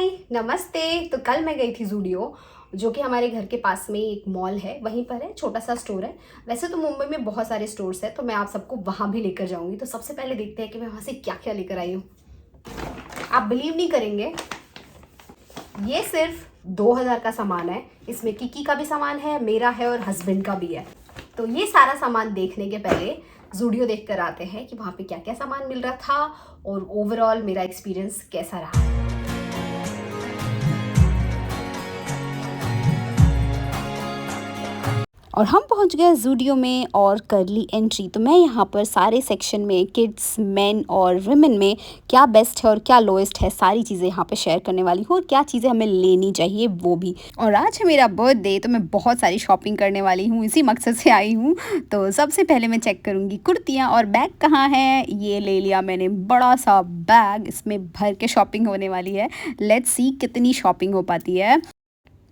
हाय नमस्ते। तो कल मैं गई थी ज़ूडियो, जो कि हमारे घर के पास में एक मॉल है, वहीं पर है, छोटा सा स्टोर है। वैसे तो मुंबई में बहुत सारे स्टोर्स हैं, तो मैं आप सबको वहाँ भी लेकर जाऊँगी। तो सबसे पहले देखते हैं कि मैं वहाँ से क्या क्या लेकर आई हूँ। आप बिलीव नहीं करेंगे, ये सिर्फ 2000 का सामान है। इसमें किकी का भी सामान है, मेरा है और हस्बैंड का भी है। तो ये सारा सामान देखने के पहले ज़ूडियो देख कर आते हैं कि वहाँ पे क्या क्या सामान मिल रहा था और ओवरऑल मेरा एक्सपीरियंस कैसा रहा। और हम पहुंच गए ज़ूडियो में और कर ली एंट्री। तो मैं यहाँ पर सारे सेक्शन में किड्स, मेन और वुमेन में क्या बेस्ट है और क्या लोएस्ट है, सारी चीज़ें यहाँ पे शेयर करने वाली हूँ और क्या चीज़ें हमें लेनी चाहिए वो भी। और आज है मेरा बर्थडे, तो मैं बहुत सारी शॉपिंग करने वाली हूँ, इसी मकसद से आई हूँ। तो सबसे पहले मैं चेक करूँगी कुर्तियाँ। और बैग कहाँ है, ये ले लिया मैंने बड़ा सा बैग, इसमें भर के शॉपिंग होने वाली है। लेट्स सी कितनी शॉपिंग हो पाती है।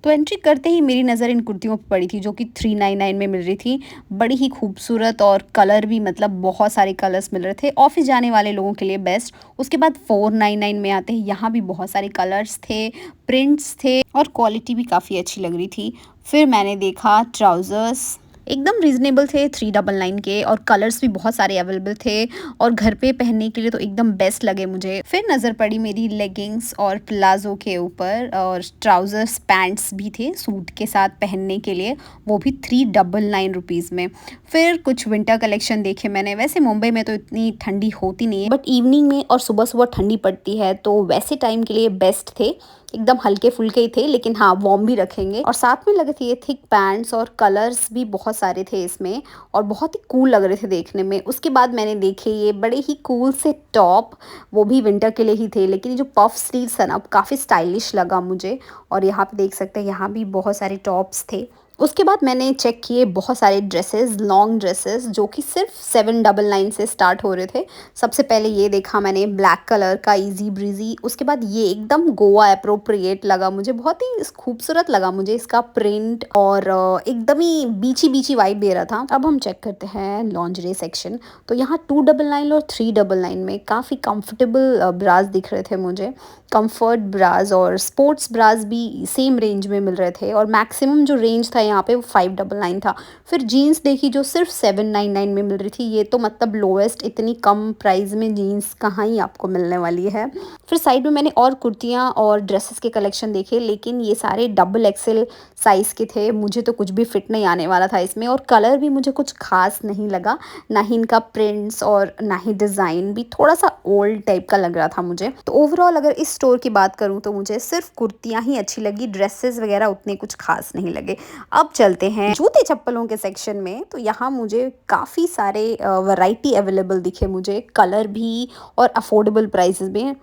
तो एंट्री करते ही मेरी नज़र इन कुर्तियों पर पड़ी थी, जो कि 399 में मिल रही थी। बड़ी ही खूबसूरत और कलर भी, मतलब बहुत सारे कलर्स मिल रहे थे, ऑफिस जाने वाले लोगों के लिए बेस्ट। उसके बाद 499 में आते हैं, यहाँ भी बहुत सारे कलर्स थे, प्रिंट्स थे और क्वालिटी भी काफ़ी अच्छी लग रही थी। फिर मैंने देखा ट्राउज़र्स, एकदम रीज़नेबल थे, 399 के, और कलर्स भी बहुत सारे अवेलेबल थे और घर पे पहनने के लिए तो एकदम बेस्ट लगे मुझे। फिर नज़र पड़ी मेरी लेगिंग्स और प्लाजो के ऊपर, और ट्राउज़र्स पैंट्स भी थे सूट के साथ पहनने के लिए, वो भी 399 रुपीज़ में। फिर कुछ विंटर कलेक्शन देखे मैंने। वैसे मुंबई में तो इतनी ठंडी होती नहीं है, बट इवनिंग में और सुबह सुबह ठंडी पड़ती है, तो वैसे टाइम के लिए बेस्ट थे। एकदम हल्के फुल्के ही थे, लेकिन हाँ वार्म भी रखेंगे। और साथ में लगे थे ये थिक पैंट्स, और कलर्स भी बहुत सारे थे इसमें और बहुत ही कूल लग रहे थे देखने में। उसके बाद मैंने देखे ये बड़े ही कूल से टॉप, वो भी विंटर के लिए ही थे, लेकिन ये जो पफ स्लीव्स है ना, काफ़ी स्टाइलिश लगा मुझे। और यहाँ पे देख सकते हैं, यहाँ भी बहुत सारे टॉप्स थे। उसके बाद मैंने चेक किए बहुत सारे ड्रेसेस, लॉन्ग ड्रेसेस, जो कि सिर्फ 799 से स्टार्ट हो रहे थे। सबसे पहले ये देखा मैंने ब्लैक कलर का इजी ब्रीजी। उसके बाद ये एकदम गोवा अप्रोप्रिएट लगा मुझे, बहुत ही खूबसूरत लगा मुझे इसका प्रिंट, और एकदम ही बीची बीची वाइब दे रहा था। अब हम चेक करते हैं लॉन्जरी सेक्शन। तो यहाँ 299 और 399 में काफ़ी कंफर्टेबल ब्राज दिख रहे थे मुझे। कंफर्ट ब्राज और स्पोर्ट्स ब्राज भी सेम रेंज में मिल रहे थे, और मैक्सिमम जो रेंज था यहाँ पे वो 599 था। फिर जीन्स देखी जो सिर्फ 799 में मिल रही थी, ये तो मतलब लोएस्ट, इतनी कम प्राइस में जीन्स कहाँ ही आपको मिलने वाली है। फिर साइड में मैंने और कुर्तियाँ और ड्रेसेस के कलेक्शन देखे, लेकिन ये सारे डबल एक्सेल साइज़ के थे। मुझे तो कुछ भी फिट नहीं आने वाला था इसमें, और कलर भी मुझे कुछ खास नहीं लगा, ना ही इनका प्रिंट्स और ना ही डिज़ाइन भी थोड़ा सा ओल्ड टाइप का लग रहा था मुझे। तो ओवरऑल अगर इस स्टोर की बात करूँ तो मुझे सिर्फ कुर्तियाँ ही अच्छी लगी, ड्रेसेस वगैरह उतने कुछ खास नहीं लगे। अब चलते हैं जूते चप्पलों के सेक्शन में। तो यहाँ मुझे काफ़ी सारे वैरायटी अवेलेबल दिखे मुझे, कलर भी और अफोर्डेबल प्राइसेस में।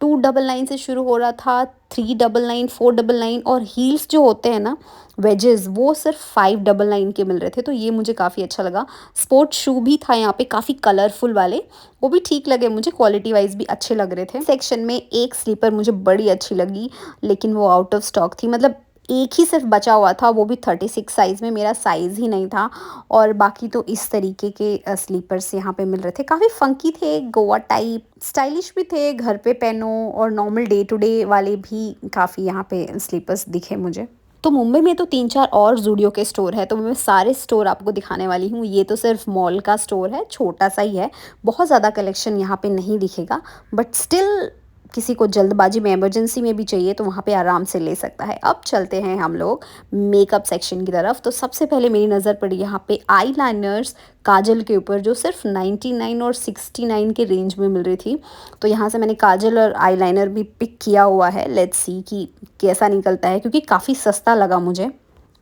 299 से शुरू हो रहा था, 399, 499, और हील्स जो होते हैं ना, वेजेस, वो सिर्फ 599 के मिल रहे थे। तो ये मुझे काफ़ी अच्छा लगा। स्पोर्ट्स शू भी था यहाँ पे, काफ़ी कलरफुल वाले, वो भी ठीक लगे मुझे, क्वालिटी वाइज भी अच्छे लग रहे थे। सेक्शन में एक स्लीपर मुझे बड़ी अच्छी लगी, लेकिन वो आउट ऑफ स्टॉक थी, मतलब एक ही सिर्फ बचा हुआ था, वो भी 36 साइज़ में, मेरा साइज़ ही नहीं था। और बाकी तो इस तरीके के स्लीपर्स यहाँ पे मिल रहे थे, काफ़ी फंकी थे, गोवा टाइप, स्टाइलिश भी थे, घर पे पहनो, और नॉर्मल डे टू डे वाले भी काफ़ी यहाँ पे स्लीपर्स दिखे मुझे। तो मुंबई में तो 3-4 और ज़ूडियो के स्टोर है, तो मैं सारे स्टोर आपको दिखाने वाली हूँ। ये तो सिर्फ मॉल का स्टोर है, छोटा सा ही है, बहुत ज़्यादा कलेक्शन यहाँ पे नहीं दिखेगा, बट स्टिल किसी को जल्दबाजी में, इमरजेंसी में भी चाहिए तो वहाँ पे आराम से ले सकता है। अब चलते हैं हम लोग मेकअप सेक्शन की तरफ। तो सबसे पहले मेरी नज़र पड़ी यहाँ पे आई लाइनर्स, काजल के ऊपर, जो सिर्फ 99 और 69 के रेंज में मिल रही थी। तो यहाँ से मैंने काजल और आई लाइनर भी पिक किया हुआ है, लेट्स सी कि कैसा निकलता है, क्योंकि काफ़ी सस्ता लगा मुझे।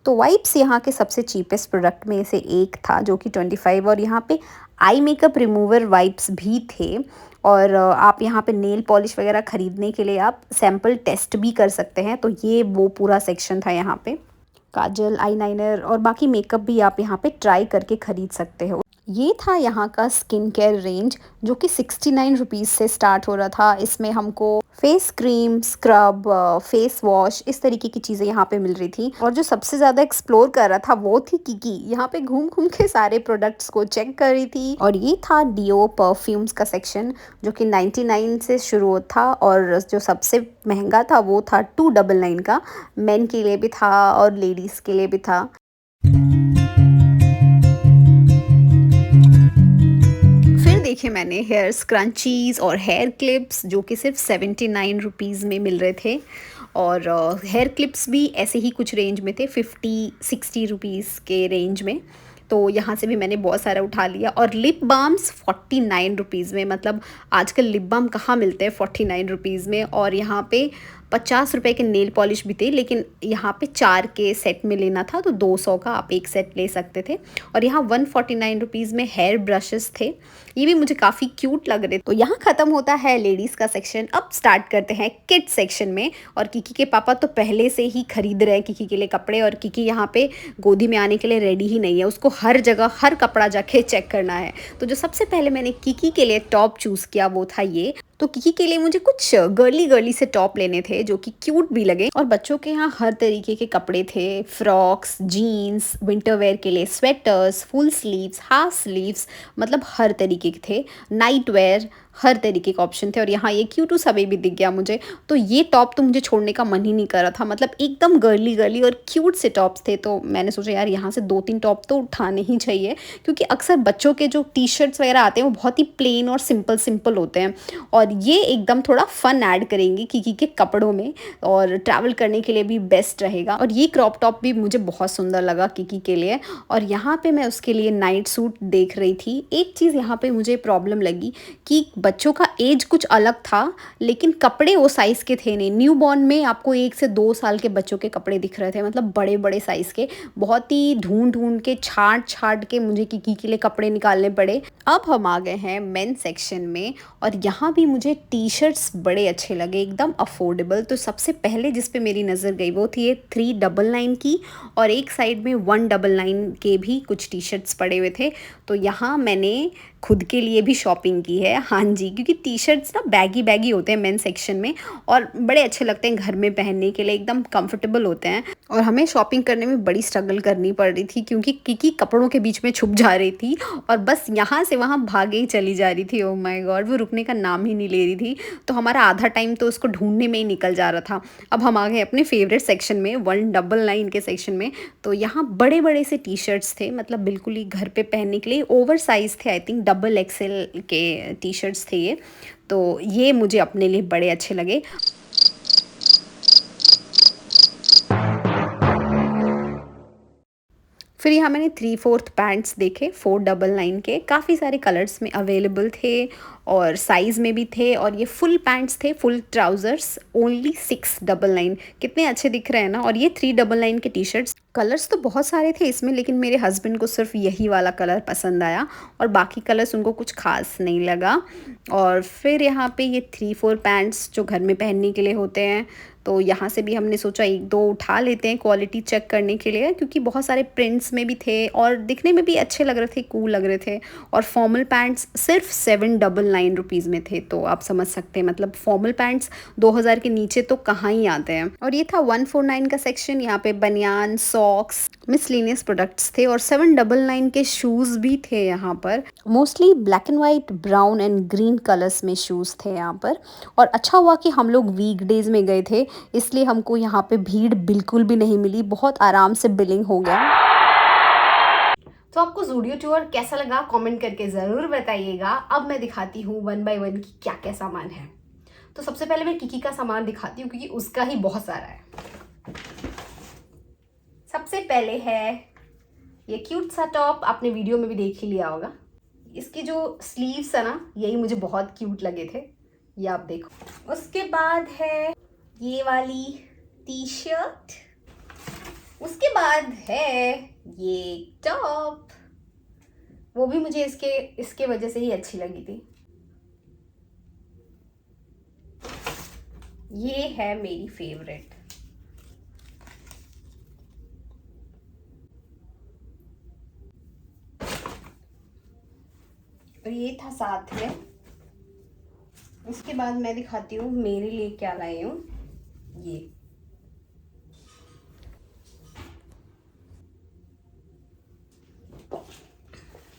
तो वाइप्स यहाँ के सबसे चीपेस्ट प्रोडक्ट में से एक था, जो कि 25, और यहाँ पे आई मेकअप रिमूवर वाइप्स भी थे। और आप यहाँ पे नेल पॉलिश वगैरह ख़रीदने के लिए आप सैम्पल टेस्ट भी कर सकते हैं। तो ये वो पूरा सेक्शन था यहाँ पे। काजल, आईलाइनर और बाकी मेकअप भी आप यहाँ पे ट्राई करके ख़रीद सकते हो। ये था यहाँ का स्किन केयर रेंज, जो कि 69 रुपीज़ से स्टार्ट हो रहा था। इसमें हमको face cream, scrub, face wash, इस तरीके की चीज़ें यहाँ पे मिल रही थी। और जो सबसे ज़्यादा एक्सप्लोर कर रहा था वो थी किकी। यहाँ पे घूम घूम के सारे प्रोडक्ट्स को चेक कर रही थी। और ये था डियो परफ्यूम्स का सेक्शन, जो कि 99 से शुरू था और जो सबसे महंगा था वो था 299 का। मेन के लिए भी था और लेडीज़ के लिए भी था। फिर देखे मैंने हेयर स्क्रंचीज़ और हेयर क्लिप्स, जो कि सिर्फ 79 रुपीज़ में मिल रहे थे। और हेयर क्लिप्स भी ऐसे ही कुछ रेंज में थे, 50-60 रुपीज़ के रेंज में। तो यहाँ से भी मैंने बहुत सारा उठा लिया। और लिप बाम्स 49 रुपीज़ में, मतलब आजकल लिप बाम कहाँ मिलते हैं 49 रुपीज़ में। और यहाँ पे 50 रुपए के नेल पॉलिश भी थे, लेकिन यहाँ पे 4 के सेट में लेना था तो 200 का आप एक सेट ले सकते थे। और यहाँ 149 रुपीज़ में हेयर ब्रशेस थे, ये भी मुझे काफ़ी क्यूट लग रहे थे। तो यहाँ ख़त्म होता है लेडीज़ का सेक्शन। अब स्टार्ट करते हैं किड्स सेक्शन में। और किकी के पापा तो पहले से ही खरीद रहे हैं किकी के लिए कपड़े। और किकी यहाँ पे गोदी में आने के लिए रेडी ही नहीं है, उसको हर जगह हर कपड़ा जाके चेक करना है। तो जो सबसे पहले मैंने किकी के लिए टॉप चूज़ किया वो था ये। तो किकी के लिए मुझे कुछ गर्ली गर्ली से टॉप लेने थे जो कि क्यूट भी लगे। और बच्चों के यहाँ हर तरीके के कपड़े थे, फ्रॉक्स, जीन्स, विंटर वेयर के लिए sweaters, full sleeves, half sleeves, मतलब हर तरीके के थे। नाइट वेयर, हर तरीके के ऑप्शन थे। और यहाँ ये क्यूटू सा बेबी दिख गया मुझे, तो ये टॉप तो मुझे छोड़ने का मन ही नहीं कर रहा था। मतलब एकदम गर्ली गर्ली और क्यूट से टॉप्स थे। तो मैंने सोचा यार यहाँ से 2-3 टॉप तो उठाने ही चाहिए, क्योंकि अक्सर बच्चों के जो टी शर्ट्स वगैरह आते हैं वो बहुत ही प्लेन और सिंपल सिंपल होते हैं। और ये एकदम थोड़ा फन ऐड करेंगे किकी के कपड़ों में, और ट्रैवल करने के लिए भी बेस्ट रहेगा। और ये क्रॉप टॉप भी मुझे बहुत सुंदर लगा किकी के लिए। और यहाँ पे मैं उसके लिए नाइट सूट देख रही थी। एक चीज़ यहाँ पे मुझे प्रॉब्लम लगी कि बच्चों का एज कुछ अलग था, लेकिन कपड़े वो साइज़ के थे नहीं। न्यू बॉर्न में आपको 1 से 2 साल के बच्चों के कपड़े दिख रहे थे, मतलब बड़े बड़े साइज़ के। बहुत ही ढूंढ ढूंढ के छांट छांट के मुझे किकी के लिए कपड़े निकालने पड़े। अब हम आ गए हैं मेन सेक्शन में। और यहाँ भी मुझे टी शर्ट्स बड़े अच्छे लगे, एकदम अफोर्डेबल। तो सबसे पहले जिस पे मेरी नज़र गई वो थी ये 399 की। और एक साइड में 199 के भी कुछ टी शर्ट्स पड़े हुए थे। तो यहाँ मैंने खुद के लिए भी शॉपिंग की है, हाँ जी, क्योंकि टी शर्ट्स ना बैगी बैगी होते हैं मेन सेक्शन में, और बड़े अच्छे लगते हैं घर में पहनने के लिए, एकदम कंफर्टेबल होते हैं। और हमें शॉपिंग करने में बड़ी स्ट्रगल करनी पड़ रही थी, क्योंकि किकी कपड़ों के बीच में छुप जा रही थी और बस यहाँ से वहाँ भागे ही चली जा रही थी। ओह माय गॉड, वो रुकने का नाम ही नहीं ले रही थी। तो हमारा आधा टाइम तो उसको ढूंढने में ही निकल जा रहा था। अब हम आ गए अपने फेवरेट सेक्शन में, 199 के सेक्शन में। तो यहाँ बड़े बड़े से टी शर्ट्स थे, मतलब बिल्कुल ही घर पे पहनने के लिए, ओवर साइज़ थे। आई थिंक डबल एक्सेल के टी शर्ट्स थे ये। तो ये मुझे अपने लिए बड़े अच्छे लगे। फिर यहाँ मैंने 3/4 पैंट्स देखे 499 के, काफ़ी सारे कलर्स में अवेलेबल थे और साइज़ में भी थे। और ये फुल पैंट्स थे, फुल ट्राउज़र्स, ओनली 699। कितने अच्छे दिख रहे हैं ना। और ये 399 के टी शर्ट्स, कलर्स तो बहुत सारे थे इसमें, लेकिन मेरे हस्बैंड को सिर्फ यही वाला कलर पसंद आया और बाकी कलर्स उनको कुछ खास नहीं लगा। और फिर यहाँ पे ये 3/4 पैंट्स जो घर में पहनने के लिए होते हैं, तो यहाँ से भी हमने सोचा 1-2 उठा लेते हैं क्वालिटी चेक करने के लिए, क्योंकि बहुत सारे प्रिंट्स में भी थे और दिखने में भी अच्छे लग रहे थे, कूल लग रहे थे। और फॉर्मल पैंट्स सिर्फ 799 रुपीज़ में थे। तो आप समझ सकते हैं, मतलब फॉर्मल पैंट्स 2000 के नीचे तो कहाँ ही आते हैं। और ये था 149 का सेक्शन। यहाँ पे बनियान, सॉक्स, मिसलिनियस प्रोडक्ट्स थे। और 799 के शूज़ भी थे यहाँ पर। Mostly black and white, brown and green colours में शूज़ थे यहाँ पर। और अच्छा हुआ कि हम लोग वीकडेज़ में गए थे, इसलिए हमको यहाँ पे भीड़ बिल्कुल भी नहीं मिली, बहुत आराम से बिलिंग हो गया। तो आपको ज़ूडियो टूर कैसा लगा कमेंट करके ज़रूर बताइएगा। अब मैं दिखाती हूँ 1 बाय 1 की क्या क्या सामान है। तो सबसे पहले मैं किकी का सामान दिखाती हूँ, क्योंकि उसका ही बहुत सारा है। सबसे पहले है ये क्यूट सा टॉप, आपने वीडियो में भी देख ही लिया होगा। इसकी जो स्लीव्स है ना, यही मुझे बहुत क्यूट लगे थे, ये आप देखो। उसके बाद है ये वाली टी शर्ट। उसके बाद है ये टॉप, वो भी मुझे इसके वजह से ही अच्छी लगी थी। ये है मेरी फेवरेट। और ये था साथ में उसके बाद मैं दिखाती हूँ मेरे लिए क्या लाई हूँ। ये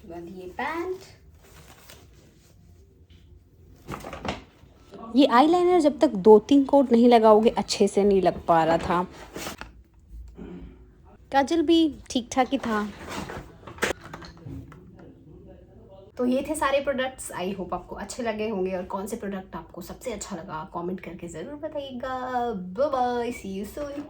बाद ये पैंट। ये आईलाइनर जब तक 2-3 कोट नहीं लगाओगे अच्छे से नहीं लग पा रहा था। काजल भी ठीक ठाक ही था। तो ये थे सारे प्रोडक्ट्स। आई होप आपको अच्छे लगे होंगे, और कौन से प्रोडक्ट आपको सबसे अच्छा लगा कमेंट करके ज़रूर बताइएगा। Bye bye, see you soon.